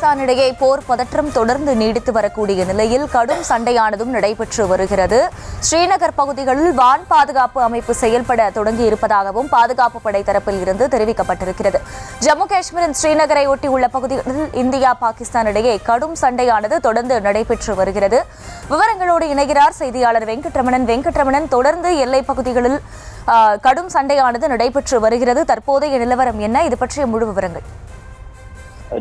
பாகிஸ்தானிடையே போர் பதற்றம் தொடர்ந்து நீடித்து வரக்கூடிய நிலையில் கடும் சண்டையானதும் நடைபெற்று வருகிறது. ஸ்ரீநகர் பகுதிகளில் வான் பாதுகாப்பு அமைப்பு செயல்பட தொடங்கி இருப்பதாகவும் பாதுகாப்பு படை தரப்பில் இருந்து தெரிவிக்கப்பட்டிருக்கிறது. ஜம்மு காஷ்மீரின் ஸ்ரீநகரை ஒட்டியுள்ள பகுதிகளில் இந்தியா பாகிஸ்தான் இடையே கடும் சண்டையானது தொடர்ந்து நடைபெற்று வருகிறது. விவரங்களோடு இணைகிறார் செய்தியாளர் வெங்கட்ரமணன். தொடர்ந்து எல்லைப் பகுதிகளில் கடும் சண்டையானது நடைபெற்று வருகிறது. தற்போதைய நிலவரம் என்ன? இது பற்றிய முழு விவரங்கள்.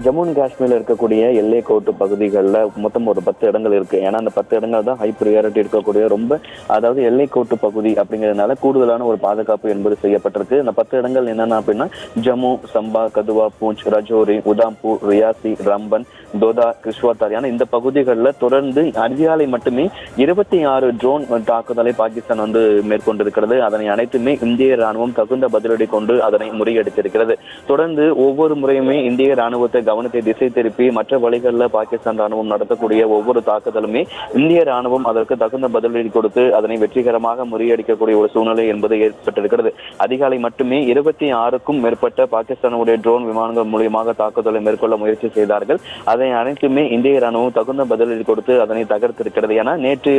ஜம்மு அண்ட் காஷ்மீர்ல இருக்கக்கூடிய எல்லை கோட்டு பகுதிகளில் மொத்தம் ஒரு 10 இடங்கள் இருக்கு. ஏன்னா அந்த 10 இடங்கள் தான் ஹை ப்ரியாரிட்டி இருக்கக்கூடிய ரொம்ப அதாவது எல்லை கோட்டு பகுதி அப்படிங்கிறதுனால கூடுதலான ஒரு பாதுகாப்பு என்பது செய்யப்பட்டிருக்கு. அந்த 10 இடங்கள் என்னென்ன அப்படின்னா ஜம்மு, சம்பா, கதுவா, பூஞ்ச், ரஜோரி, உதாம்பூர், ரியாசி, ரம்பன், தோதா, கிருஷ்வாத்தாரியான இந்த பகுதிகளில் தொடர்ந்து அதிகாலை மட்டுமே 26 ட்ரோன் தாக்குதலை பாகிஸ்தான் மேற்கொண்டிருக்கிறது. அதனை அனைத்துமே இந்திய ராணுவம் தகுந்த பதிலடி கொண்டு அதனை முறியடித்திருக்கிறது. தொடர்ந்து ஒவ்வொரு முறையுமே இந்திய ராணுவத்தை கவனத்தை திசை திருப்பி மற்ற வழிகளில் பாகிஸ்தான் ராணுவம் நடத்தக்கூடிய ஒவ்வொரு தாக்குதலுமே இந்திய ராணுவம் அதற்கு தகுந்த பதிலடி கொடுத்து அதனை வெற்றிகரமாக முறியடிக்கக்கூடிய ஒரு சூழ்நிலை என்பது ஏற்பட்டிருக்கிறது. அதிகாலை மட்டுமே 26க்கும் மேற்பட்ட பாகிஸ்தானுடைய ட்ரோன் விமானங்கள் மூலியமாக தாக்குதலை மேற்கொள்ள முயற்சி செய்தார்கள். அதை அனைத்துமே இந்திய ராணுவம் தகுந்த பதிலடி கொடுத்து அதனை தகர்த்திருக்கிறது. ஏன்னா நேற்று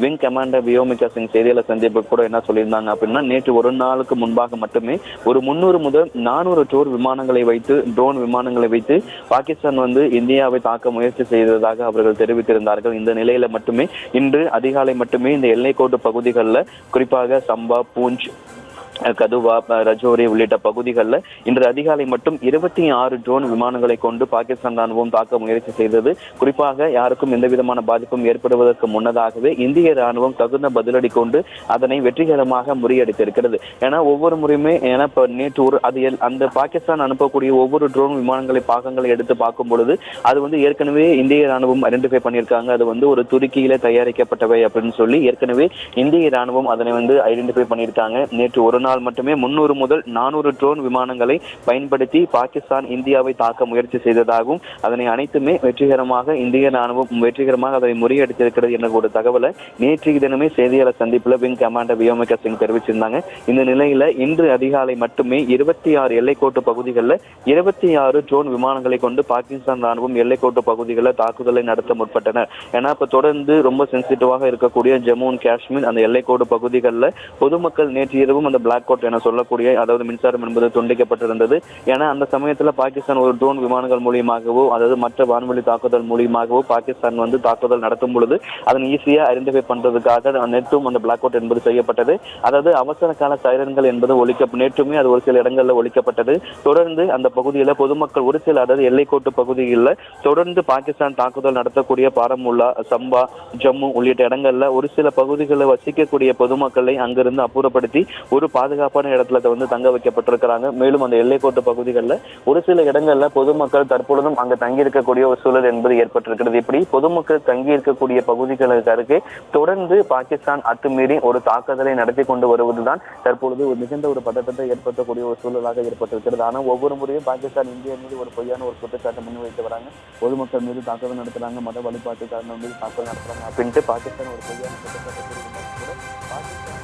விங் கமாண்டர் வியோமிகா சிங் செய்தியாளர் சந்திப்பு கூட என்ன சொல்லியிருந்தாங்க அப்படின்னா, நேற்று ஒரு நாளுக்கு முன்பாக மட்டுமே ஒரு 300 முதல் 400 ட்ரோன் விமானங்களை வைத்து பாகிஸ்தான் இந்தியாவை தாக்க முயற்சி செய்ததாக அவர்கள் தெரிவித்திருந்தார்கள். இந்த நிலையில மட்டுமே இன்று அதிகாலை மட்டுமே இந்த எல்லைக்கோட்டு பகுதிகளில் குறிப்பாக சம்பா, பூஞ்ச், கதுவா, ரஜோரி உள்ளிட்ட பகுதிகளில் இன்று அதிகாலை மட்டும் 26 ட்ரோன் விமானங்களை கொண்டு பாகிஸ்தான் ராணுவம் தாக்க முயற்சி செய்தது. குறிப்பாக யாருக்கும் எந்த விதமான பாதிப்பும் ஏற்படுவதற்கு முன்னதாகவே இந்திய ராணுவம் தகுந்த பதிலடி கொண்டு அதனை வெற்றிகரமாக முறியடித்திருக்கிறது. ஏன்னா ஒவ்வொரு முறையுமே நேற்று அந்த பாகிஸ்தான் அனுப்பக்கூடிய ஒவ்வொரு ட்ரோன் விமானங்களை பாகங்களை எடுத்து பார்க்கும் பொழுது அது ஏற்கனவே இந்திய ராணுவம் ஐடென்டிஃபை பண்ணியிருக்காங்க. அது ஒரு துருக்கியில தயாரிக்கப்பட்டவை அப்படின்னு சொல்லி ஏற்கனவே இந்திய ராணுவம் அதனை ஐடென்டிஃபை பண்ணியிருக்காங்க. நேற்று ஒரு நாள் மட்டுமே 300 முதல் 400 ட்ரோன் விமானங்களை பயன்படுத்தி பாகிஸ்தான் இந்தியாவை தாக்க முயற்சி செய்ததாகவும் அதனை அனைத்துமே வெற்றிகரமாக இந்திய ராணுவம் வெற்றிகரமாக அதை முறியடித்திருக்கிறது என்ற ஒரு தகவலை நேற்றைய தினமே செய்தியாளர் சந்திப்பில் விங் கமாண்டர் வியோமிகா சிங் தெரிவிச்சிருந்தாங்க. இந்த நிலையில இன்று அதிகாலை மட்டுமே 26 எல்லைக்கோட்டு பகுதிகளில் 26 ட்ரோன் விமானங்களை கொண்டு பாகிஸ்தான் ராணுவம் எல்லைக்கோட்டு பகுதிகளில் தாக்குதலை நடத்த முற்பட்டனர். ஏன்னா இப்ப தொடர்ந்து ரொம்ப சென்சிட்டிவாக இருக்கக்கூடிய ஜம்மு அண்ட் காஷ்மீர் அந்த எல்லைக்கோட்டு பகுதிகளில் பொதுமக்கள் நேற்று இரவும் அந்த பிளாக் கோட் என சொல்லக்கூடிய அதாவது மின்சாரம் என்பது துண்டிக்கப்பட்டிருந்தது. ஏன்னா அந்த சமயத்தில் பாகிஸ்தான் ஒரு ட்ரோன் விமானங்கள் மூலியமாகவோ அதாவது மற்ற வான்வெளி தாக்குதல் மூலியமாகவோ பாகிஸ்தான் தாக்குதல் நடத்தும் பொழுது அதனை ஈஸியா ஐடென்டிஃபை பண்றதுக்காக நேற்றும் அந்த பிளாக் அவுட் என்பது செய்யப்பட்டது. அதாவது அவசர கால சைரன்கள் என்பது நேற்றுமே அது ஒரு சில இடங்களில் ஒழிக்கப்பட்டது. தொடர்ந்து அந்த பகுதியில் பொதுமக்கள் ஒரு சில அதாவது எல்லைக்கோட்டு பகுதிகளில் தொடர்ந்து பாகிஸ்தான் தாக்குதல் நடத்தக்கூடிய பாரமுல்லா, சம்பா, ஜம்மு உள்ளிட்ட இடங்கள்ல ஒரு சில பகுதிகளில் வசிக்கக்கூடிய பொதுமக்களை அங்கிருந்து அப்புறப்படுத்தி ஒரு பாதுகாப்பான இடத்துல தங்க வைக்கப்பட்டிருக்கிறாங்க. மேலும் அந்த எல்லைக்கோட்டு பகுதிகளில் ஒரு சில இடங்கள்ல பொதுமக்கள் தற்பொழுதும் அங்க தங்கி இருக்கக்கூடிய ஒரு சூழல் என்பது ஏற்பட்டிருக்கிறது. இப்படி பொதுமக்கள் தங்கி இருக்கக்கூடிய பகுதிகளுக்கு அருகே தொடர்ந்து பாகிஸ்தான் அத்துமீறி ஒரு தாக்குதலை நடத்தி கொண்டு வருவதுதான் தற்பொழுது மிகுந்த ஒரு பதட்டத்தை ஏற்படுத்தக்கூடிய ஒரு சூழலாக ஏற்பட்டிருக்கிறது. ஆனால் ஒவ்வொரு முறையும் பாகிஸ்தான் இந்தியா மீது ஒரு பொய்யான ஒரு குற்றச்சாட்டை முன்வைத்து வராங்க. பொதுமக்கள் மீது தாக்குதல் நடத்துறாங்க, மத வழிபாட்டுக்காரர்கள் மீது தாக்குதல் நடத்துறாங்க அப்படின்ட்டு பாகிஸ்தான் ஒரு பொய்யான குற்றச்சாட்டை கூட பாகிஸ்தான்